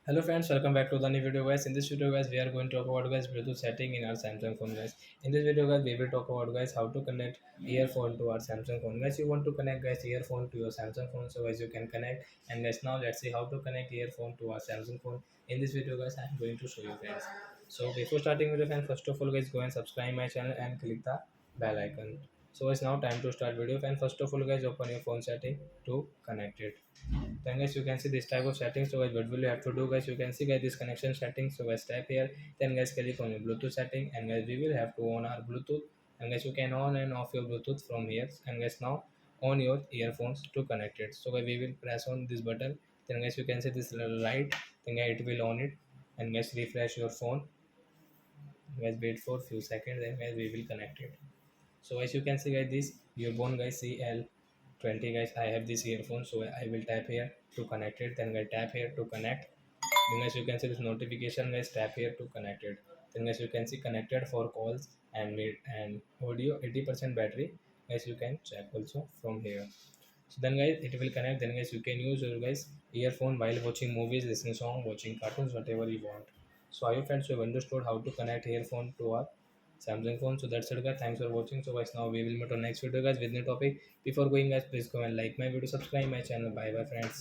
Hello friends, welcome back to the new video guys. In this video guys, we are going to talk about guys Bluetooth setting in our Samsung phone guys. In this video guys, we will talk about guys how to connect earphone to our Samsung phone guys. You want to connect guys earphone to your Samsung phone, so guys you can connect. And guys now let's see how to connect earphone to our Samsung phone. In this video guys, I am going to show you friends. So before starting video friends, first of all guys go and subscribe my channel and click the bell icon. So it's now time to start video and first of all guys open your phone setting to connect it. Then guys you can see this type of settings. So guys what will you have to do guys, you can see guys this connection settings. So guys tap here, then guys click on your Bluetooth setting, and guys we will have to on our Bluetooth, and guys you can on and off your Bluetooth from here. And guys now on your earphones to connect it. So guys we will press on this button, then guys you can see this little light, then guys it will on it, and guys refresh your phone, guys wait for few seconds, then guys we will connect it. So as you can see guys this earphone guys CL20 guys, I have this earphone, so I will tap here to connect it, then guys tap here to connect. Then guys you can see this notification guys, tap here to connect it. Then guys you can see connected for calls and meet and audio 80% battery. Guys you can check also from here. So then guys it will connect, then guys you can use your guys earphone while watching movies, listening song, watching cartoons, whatever you want. So I hope friends you have understood how to connect earphone to our Samsung phone. So that's it guys, thanks for watching. So guys now we will meet on next video guys with new topic. Before going guys, please go and like my video, subscribe my channel. Bye bye friends.